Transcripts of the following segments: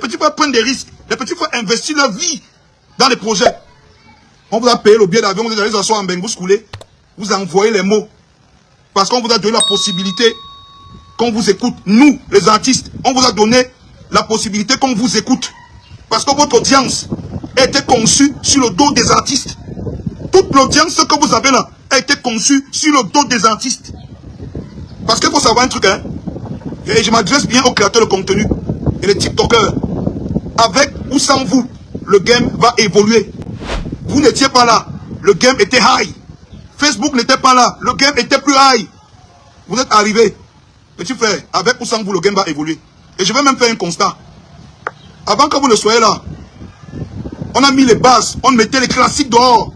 petits frères prennent des risques. Les petits frères investissent leur vie dans les projets. On vous a payé le billet d'avion, vous allez vous asseoir en bain, vous coulez. Vous envoyez les mots. Parce qu'on vous a donné la possibilité qu'on vous écoute. Nous, les artistes, on vous a donné la possibilité qu'on vous écoute. Parce que votre audience a été conçue sur le dos des artistes. Toute l'audience que vous avez là a été conçue sur le dos des artistes. Parce qu'il faut savoir un truc, hein. Et je m'adresse bien aux créateurs de contenu et les TikTokers. Avec ou sans vous, le game va évoluer. Vous n'étiez pas là. Le game était high. Facebook n'était pas là. Le game était plus high. Vous êtes arrivés. Petit frère, avec ou sans vous, le game va évoluer. Et je vais même faire un constat. Avant que vous ne soyez là, on a mis les bases. On mettait les classiques dehors.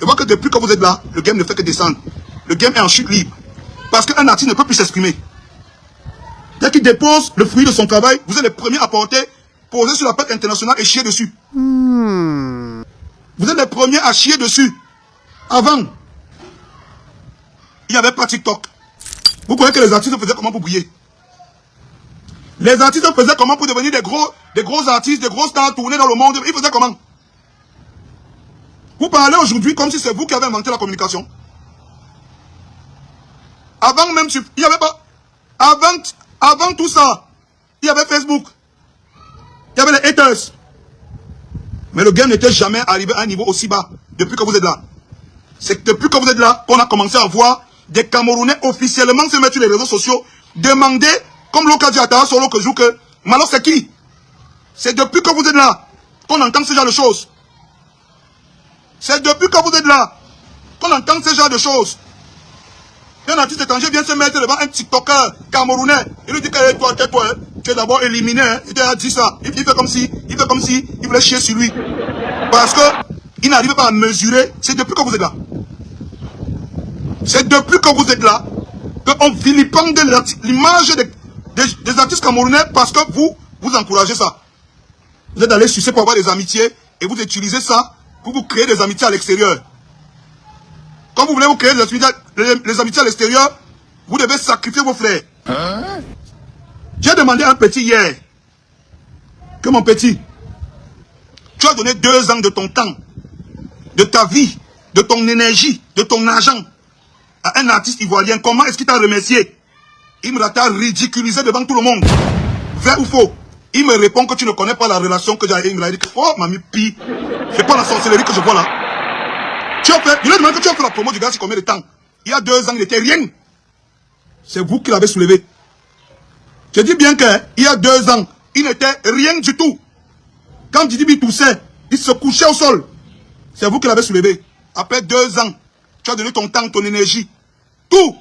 Et vois que depuis que vous êtes là, le game ne fait que descendre. Le game est en chute libre. Parce qu'un artiste ne peut plus s'exprimer. Dès qu'il dépose le fruit de son travail, vous êtes les premiers à porter, poser sur la plaque internationale et chier dessus. Vous êtes les premiers à chier dessus. Avant, il n'y avait pas TikTok. Vous croyez que les artistes faisaient comment pour briller? Les artistes faisaient comment pour devenir des gros artistes, des grosses stars tourner dans le monde? Ils faisaient comment? Vous parlez aujourd'hui comme si c'est vous qui avez inventé la communication. Avant même, il n'y avait pas... Avant tout ça, il y avait Facebook. Il y avait les haters. Mais le game n'était jamais arrivé à un niveau aussi bas depuis que vous êtes là. C'est depuis que vous êtes là qu'on a commencé à voir des Camerounais officiellement se mettre sur les réseaux sociaux, demander, comme l'on a dit à Tara Solo que joue que, mais alors c'est qui? C'est depuis que vous êtes là qu'on entend ce genre de choses. C'est depuis que vous êtes là qu'on entend ce genre de choses. Un artiste étranger vient se mettre devant un TikToker camerounais. Il lui dit que toi, tu es d'abord éliminé. Hein. Il a dit ça. Il fait comme si il voulait chier sur lui. Parce que il n'arrive pas à mesurer. C'est depuis que vous êtes là. C'est depuis que vous êtes là qu'on vilipende l'image des artistes camerounais parce que vous encouragez ça. Vous êtes allé sucer pour avoir des amitiés et vous utilisez ça pour vous créer des amitiés à l'extérieur. Quand vous voulez vous créer les amitiés à l'extérieur, vous devez sacrifier vos frères. Hein? J'ai demandé à un petit hier que mon petit, tu as donné 2 ans de ton temps, de ta vie, de ton énergie, de ton argent à un artiste ivoirien. Comment est-ce qu'il t'a remercié? Il me l'a ridiculisé devant tout le monde. Vrai ou faux? Il me répond que tu ne connais pas la relation que j'ai. Il me l'a dit que, oh, mamie, pis, c'est pas la sorcellerie que je vois là. Je lui ai demandé que tu as fait la promo du gars sur combien de temps? Il y a 2 ans, il n'était rien. C'est vous qui l'avez soulevé. Je dis bien qu'il y a 2 ans, il n'était rien du tout. Quand Didi B toussait, il se couchait au sol. C'est vous qui l'avez soulevé. Après 2 ans, tu as donné ton temps, ton énergie. Tout.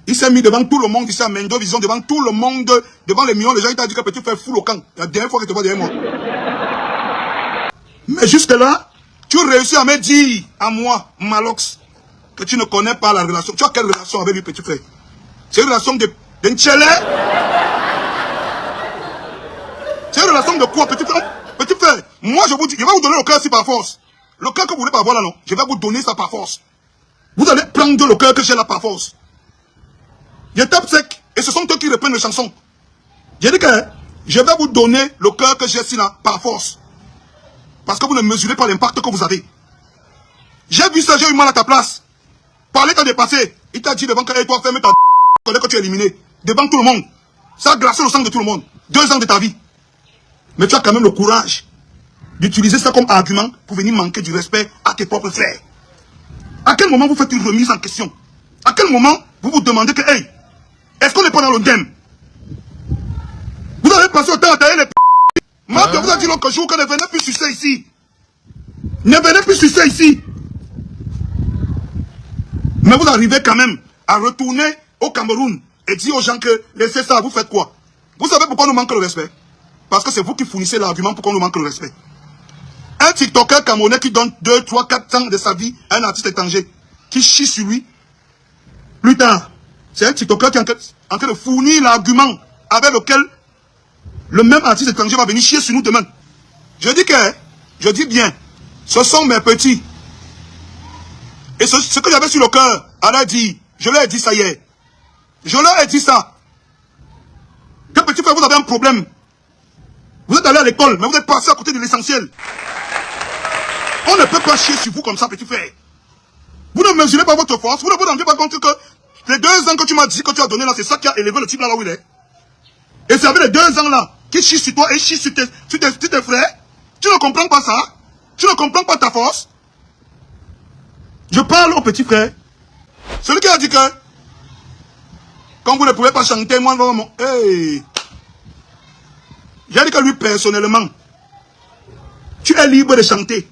Il s'est mis devant tout le monde, ici à Mendo Vision, devant tout le monde, devant les millions de gens. Il t'a dit que petit frère fout au camp. La dernière fois que tu te vois derrière moi. Mais jusque-là, tu réussis à me dire, à moi, Malox, que tu ne connais pas la relation. Tu as quelle relation avec lui, petit frère? C'est une relation d'un tchélé? C'est une relation de quoi, petit frère? Petit frère, moi je vous dis, je vais vous donner le cœur si par force. Le cœur que vous voulez pas avoir là, non? Je vais vous donner ça par force. Vous allez prendre le cœur que j'ai là par force. Je tape sec, et ce sont eux qui reprennent les chansons. J'ai dit que je vais vous donner le cœur que j'ai ici là par force. Parce que vous ne mesurez pas l'impact que vous avez. J'ai vu ça, j'ai eu mal à ta place. Parler t'a dépassé. Il t'a dit devant que toi, ferme ta d***, que tu es éliminé. Devant tout le monde. Ça a glacé le sang de tout le monde. 2 ans de ta vie. Mais tu as quand même le courage d'utiliser ça comme argument pour venir manquer du respect à tes propres frères. À quel moment vous faites une remise en question? À quel moment vous vous demandez que, hey, est-ce qu'on n'est pas dans le game? Vous avez passé autant à tailler les p***. Moi, je vous ai dit l'autre jour que ne venez plus sucer ici. Ne venez plus sucer ici. Mais vous arrivez quand même à retourner au Cameroun et dire aux gens que laissez ça, vous faites quoi? Vous savez pourquoi nous manque le respect? Parce que c'est vous qui fournissez l'argument pour qu'on nous manque le respect. Un TikToker camerounais qui donne 2, 3, 4 ans de sa vie à un artiste étranger, qui chie sur lui, plus tard, c'est un TikToker qui est en train de fournir l'argument avec lequel le même artiste étranger va venir chier sur nous demain. Je dis bien, ce sont mes petits. Et ce que j'avais sur le cœur, elle a dit, je leur ai dit ça hier. Je leur ai dit ça. Que petit frère, vous avez un problème. Vous êtes allé à l'école, mais vous êtes passé à côté de l'essentiel. On ne peut pas chier sur vous comme ça, petit frère. Vous ne mesurez pas votre force. Vous ne vous rendez pas compte que les 2 ans que tu m'as dit que tu as donné là, c'est ça qui a élevé le type là où il est. Et c'est avec les 2 ans là qui chie sur toi et chie sur tes frères. Tu ne comprends pas ça? Tu ne comprends pas ta force? Je parle au petit frère. Celui qui a dit que quand vous ne pouvez pas chanter, moi, hey. J'ai dit que lui personnellement, tu es libre de chanter.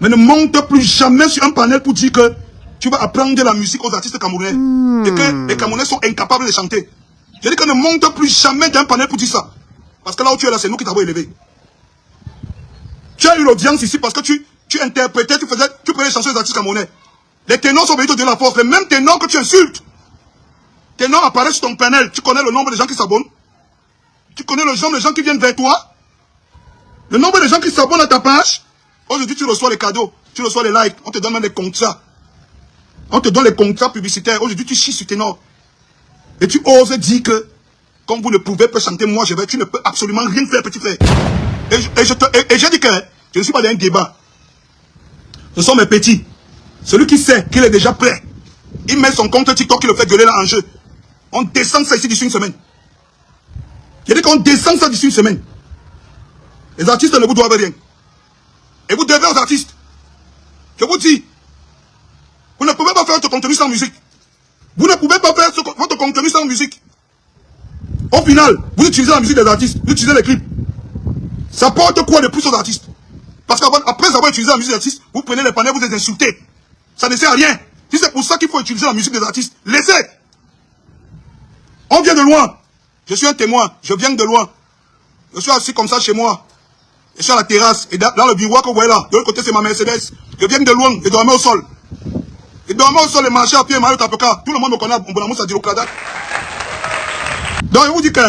Mais ne monte plus jamais sur un panel pour dire que tu vas apprendre de la musique aux artistes camerounais. Et que les Camerounais sont incapables de chanter. J'ai dit que ne monte plus jamais d'un panel pour dire ça. Parce que là où tu es là, c'est nous qui t'avons élevé. Tu as eu l'audience ici parce que tu interprétais, tu prenais les chansons des artistes camerounais. Les ténors sont venus te donner la force. Les mêmes ténors que tu insultes. Ténors apparaissent sur ton panel. Tu connais le nombre de gens qui s'abonnent. Tu connais le nombre de gens qui viennent vers toi. Le nombre de gens qui s'abonnent à ta page. Aujourd'hui, tu reçois les cadeaux. Tu reçois les likes. On te donne même des contrats. On te donne les contrats publicitaires. Aujourd'hui, tu chies sur ténor. Et tu oses dire que, comme vous ne pouvez pas chanter, moi, tu ne peux absolument rien faire, petit frère. Et j'ai dit que je ne suis pas dans un débat. Ce sont mes petits. Celui qui sait qu'il est déjà prêt, il met son compte TikTok, il le fait gueuler là en jeu. On descend ça ici d'ici une semaine. J'ai dit qu'on descend ça d'ici une semaine. Les artistes ne vous doivent rien. Et vous devez aux artistes. Je vous dis, vous ne pouvez pas faire votre contenu sans musique. Vous ne pouvez pas faire votre contenu sans musique. Au final, vous utilisez la musique des artistes, vous utilisez les clips. Ça porte quoi de plus aux artistes? Parce qu'après avoir utilisé la musique des artistes, vous prenez les panneaux, vous les insultez. Ça ne sert à rien. Si c'est pour ça qu'il faut utiliser la musique des artistes, laissez. On vient de loin. Je suis un témoin, je viens de loin. Je suis assis comme ça chez moi. Je suis à la terrasse. Et dans le bureau que vous voyez là, de l'autre côté c'est ma Mercedes. Je viens de loin, je dormais au sol. Je dormais au sol et marchais à pied, Mario Tapoka. Tout le monde me connaît, on bonamou, ça dit au Cladat. Donc je vous dis que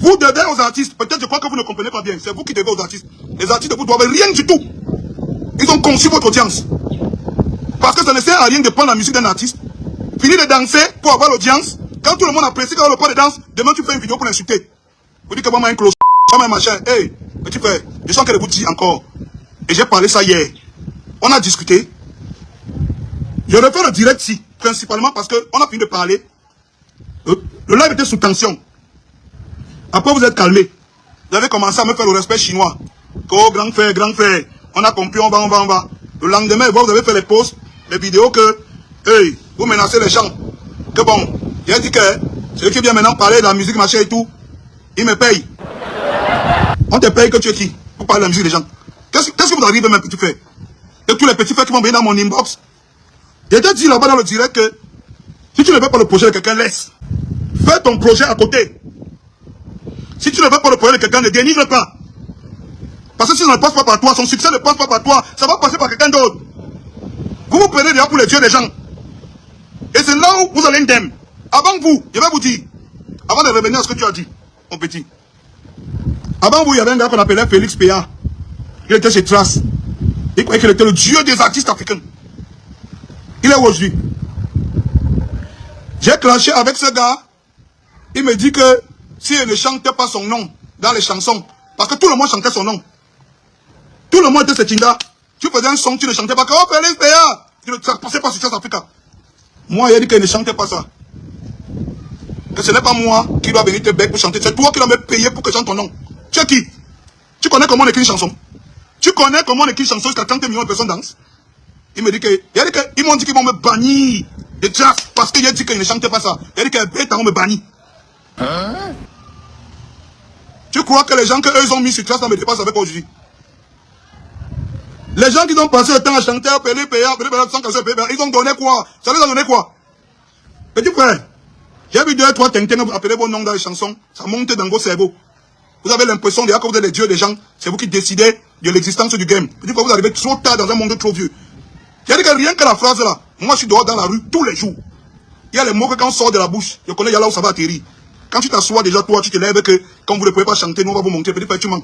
vous devez aux artistes. Peut-être je crois que vous ne comprenez pas bien. C'est vous qui devez aux artistes. Les artistes ne vous doivent rien du tout. Ils ont conçu votre audience. Parce que ça ne sert à rien de prendre la musique d'un artiste, finir de danser pour avoir l'audience. Quand tout le monde apprécie quand on le prend de danse, demain tu fais une vidéo pour l'insulter. Vous dites que moi un close, moi un machin. Hey, petit frère, je sens que je vous dis encore. Et j'ai parlé ça hier. On a discuté. Je refais le direct ici, principalement parce qu'on a fini de parler. Le live était sous tension. Après vous êtes calmé. Vous avez commencé à me faire le respect chinois. Oh, grand frère, on a compris, on va. Le lendemain, vous avez fait les posts, les vidéos que, hey, vous menacez les gens. Que bon, j'ai dit que celui qui vient maintenant parler de la musique, machin et tout, il me paye. On te paye que tu es qui pour parler de la musique des gens. Qu'est-ce que vous arrivez, mes petits frères? Et tous les petits frères qui m'ont envoyé dans mon inbox. J'ai déjà dit là-bas dans le direct que si tu ne veux pas le projet de quelqu'un, laisse. Fais ton projet à côté. Si tu ne veux pas le projet de quelqu'un, ne dénigre pas. Parce que si ça ne passe pas par toi, son succès ne passe pas par toi, ça va passer par quelqu'un d'autre. Vous vous prenez déjà pour les dieux des gens. Et c'est là où vous allez indemne. Avant vous, je vais vous dire, avant de revenir à ce que tu as dit, mon petit. Avant vous, il y avait un gars qu'on appelait Félix Péa. Il était chez Trace. Il croyait qu'il était le dieu des artistes africains. Il est aujourd'hui. J'ai clashé avec ce gars. Il me dit que s'il ne chantait pas son nom dans les chansons, parce que tout le monde chantait son nom. Tout le monde était ce Tinda. Tu faisais un son, tu ne chantais pas. Oh, Félix Péa! Tu ne passais pas sur South Africa. Moi, il a dit qu'il ne chantait pas ça. Que ce n'est pas moi qui dois venir te bec pour chanter. C'est toi qui dois me payer pour que je chante ton nom. Tu es qui? Tu connais comment on écrit une chanson? Tu connais comment on écrit une chanson jusqu'à 30 millions de personnes dansent? Il me dit que, ils m'ont dit qu'ils vont me bannir de jazz parce qu'il a dit qu'il ne chantait pas ça. Il a dit qu'ils vont me bannir. Hein? Tu crois que les gens qu'eux ont mis sur Trace ne me dépassent avec aujourd'hui? Les gens qui ont passé le temps à chanter, ils ont donné quoi? Ça les a donné quoi? Petit frère, j'ai vu 2, 3 tintin, vous appelez vos noms dans les chansons, ça monte dans vos cerveaux. Vous avez l'impression déjà que vous êtes les dieux des gens, c'est vous qui décidez de l'existence du game. Petit frère, vous arrivez trop tard dans un monde trop vieux. J'ai dit que rien que la phrase là, moi je suis dehors dans la rue tous les jours. Il y a les mots que quand on sort de la bouche, je connais, il y a là où ça va atterrir. Quand tu t'assois déjà, toi, tu te lèves que, comme vous ne pouvez pas chanter, nous on va vous montrer, petit frère, tu mens.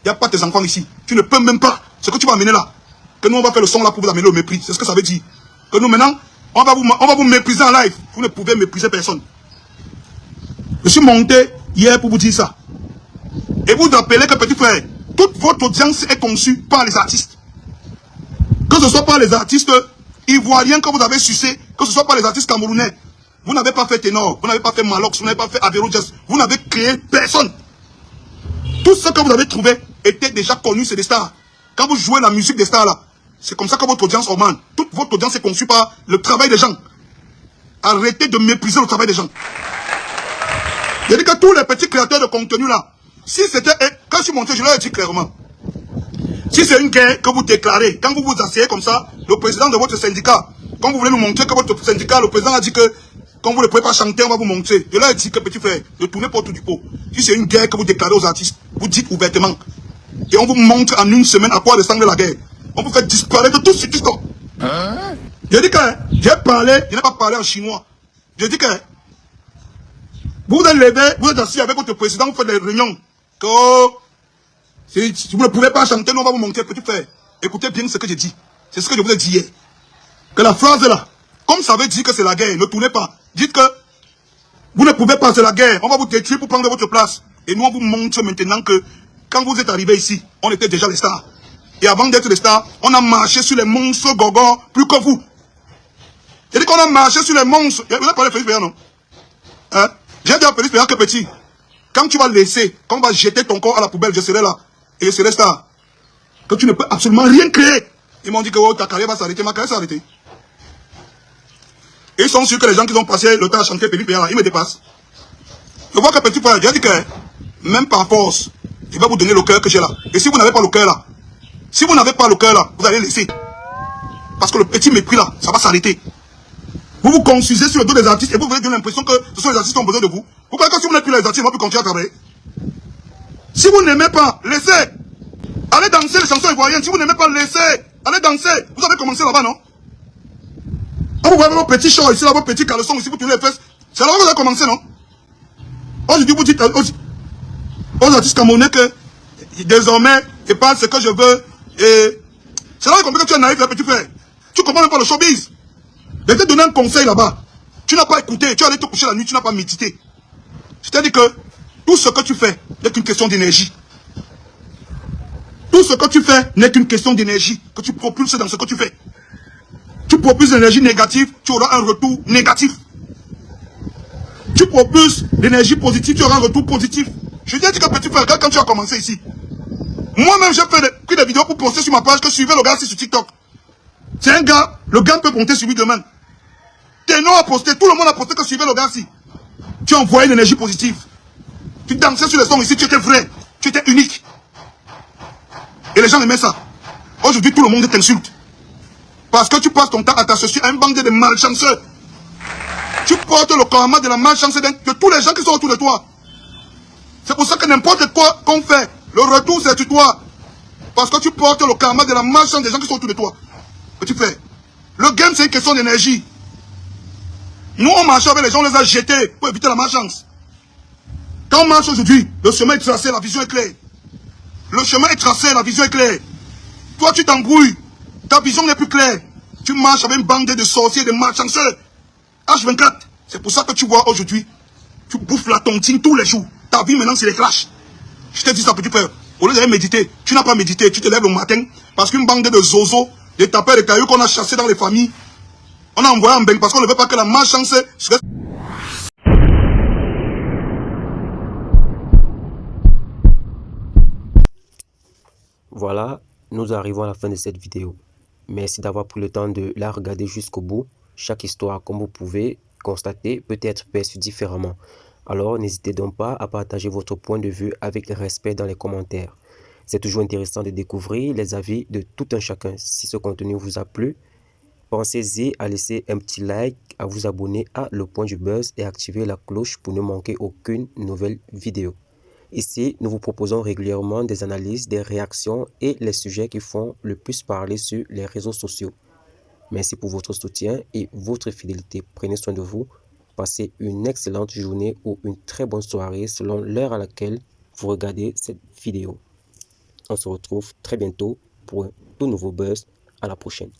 Il n'y a pas tes enfants ici. Tu ne peux même pas. Ce que tu vas amener là. Que nous, on va faire le son là pour vous amener au mépris. C'est ce que ça veut dire. Que nous, maintenant, on va vous mépriser en live. Vous ne pouvez mépriser personne. Je suis monté hier pour vous dire ça. Et vous rappelez que, petit frère, toute votre audience est conçue par les artistes. Que ce soit par les artistes ivoiriens que vous avez sucé, que ce soit par les artistes camerounais. Vous n'avez pas fait Ténor, vous n'avez pas fait Malox, vous n'avez pas fait Avero Jazz, vous n'avez créé personne. Tout ce que vous avez trouvé était déjà connu, c'est des stars. Quand vous jouez la musique des stars là, c'est comme ça que votre audience augmente. Toute votre audience est conçue par le travail des gens. Arrêtez de mépriser le travail des gens. Je dis que tous les petits créateurs de contenu là, si c'était, quand je suis monté, je leur ai dit clairement, si c'est une guerre que vous déclarez, quand vous vous asseyez comme ça, le président de votre syndicat, quand vous voulez nous montrer que votre syndicat, le président a dit que, quand vous ne pouvez pas chanter, on va vous montrer. Je leur ai dit que, petit frère, ne tournez pas autour du pot. Si c'est une guerre que vous déclarez aux artistes, vous dites ouvertement. Et on vous montre en une semaine à quoi ressemble la guerre. On vous fait disparaître tout sur TikTok. Je dis que, j'ai parlé, je n'ai pas parlé en chinois. Je dis que, vous êtes levé, vous êtes assis avec votre président, vous faites des réunions. Que, si vous ne pouvez pas chanter, nous on va vous montrer, petit frère. Écoutez bien ce que j'ai dit. C'est ce que je vous ai dit hier. Que la phrase là, comme ça veut dire que c'est la guerre, ne tournez pas. Dites que vous ne pouvez pas, c'est la guerre. On va vous détruire pour prendre votre place. Et nous, on vous montre maintenant que quand vous êtes arrivés ici, on était déjà les stars. Et avant d'être les stars, on a marché sur les monstres gorgons plus que vous. J'ai dit qu'on a marché sur les monstres. Vous avez parlé de Félix Péan, non? Hein? J'ai dit à Félix Péan que petit, quand tu vas laisser, quand on va jeter ton corps à la poubelle, je serai là. Et je serai star. Que tu ne peux absolument rien créer. Ils m'ont dit que oh, ta carrière va s'arrêter. Ma carrière s'est arrêtée. Et ils sont sûrs que les gens qui ont passé le temps à chanter Félix Péan, ils me dépassent. Je vois que petit frère, j'ai dit que même par force, il va vous donner le cœur que j'ai là. Et si vous n'avez pas le cœur là, si vous n'avez pas le cœur là, vous allez laisser. Parce que le petit mépris là, ça va s'arrêter. Vous vous construisez sur le dos des artistes et vous avez l'impression que ce sont les artistes qui ont besoin de vous. Vous croyez que si vous n'êtes plus les artistes, ils vont plus continuer à travailler. Si vous n'aimez pas, laissez. Allez danser les chansons ivoiriennes. Si vous n'aimez pas, laissez. Allez danser. Vous avez commencé là-bas, non? Quand vous voyez vos petits shorts ici, là, vos petits caleçons ici, vous tournez les fesses. C'est là où vous avez commencé, non? Aujourd'hui, vous dites aux artistes camerounais que désormais, je parle ce que je veux. Et c'est là où vous comprenez que tu es naïf, là, petit frère. Tu comprends même pas le showbiz. Je t'ai donné un conseil là-bas. Tu n'as pas écouté. Tu es allé te coucher la nuit, tu n'as pas médité. C'est-à-dire que tout ce que tu fais n'est qu'une question d'énergie. Tout ce que tu fais n'est qu'une question d'énergie que tu propulses dans ce que tu fais. Tu propulses l'énergie négative, tu auras un retour négatif. Tu propulses l'énergie positive, tu auras un retour positif. Je dis que petit frère, quand tu as commencé ici, moi-même j'ai pris des vidéos pour poster sur ma page que suivez le gars ici sur TikTok. C'est un gars, le gars peut compter sur lui demain. Ténor a posté, tout le monde a posté que suivez le gars ici. Tu as envoyé l'énergie positive. Tu dansais sur les sons ici, tu étais vrai, tu étais unique. Et les gens aimaient ça. Aujourd'hui, tout le monde t'insulte. Parce que tu passes ton temps à t'associer à un bande de malchanceux. Tu portes le karma de la malchance de tous les gens qui sont autour de toi. C'est pour ça que n'importe quoi qu'on fait, le retour c'est sur toi. Parce que tu portes le karma de la malchance des gens qui sont autour de toi. Petit frère, le game c'est une question d'énergie. Nous on marche avec les gens, on les a jetés pour éviter la malchance. Quand on marche aujourd'hui, le chemin est tracé, la vision est claire. Le chemin est tracé, la vision est claire. Toi tu t'embrouilles, ta vision n'est plus claire. Tu marches avec une bande de sorciers, de malchanceux. H24, c'est pour ça que tu vois aujourd'hui, tu bouffes la tontine tous les jours. Ta vie maintenant c'est les clashs. Je te dis ça petit frère, au lieu d'aller méditer, tu n'as pas médité, tu te lèves le matin parce qu'une bande de zozos, des tapeurs, de cailloux qu'on a chassés dans les familles, on a envoyé en bain parce qu'on ne veut pas que la malchance se... Voilà, nous arrivons à la fin de cette vidéo. Merci d'avoir pris le temps de la regarder jusqu'au bout. Chaque histoire, comme vous pouvez constater, peut être perçue différemment. Alors, n'hésitez donc pas à partager votre point de vue avec respect dans les commentaires. C'est toujours intéressant de découvrir les avis de tout un chacun. Si ce contenu vous a plu, pensez-y à laisser un petit like, à vous abonner à Le Point du Buzz et activer la cloche pour ne manquer aucune nouvelle vidéo. Ici, nous vous proposons régulièrement des analyses, des réactions et les sujets qui font le plus parler sur les réseaux sociaux. Merci pour votre soutien et votre fidélité. Prenez soin de vous. Passez une excellente journée ou une très bonne soirée selon l'heure à laquelle vous regardez cette vidéo. On se retrouve très bientôt pour un tout nouveau buzz. À la prochaine.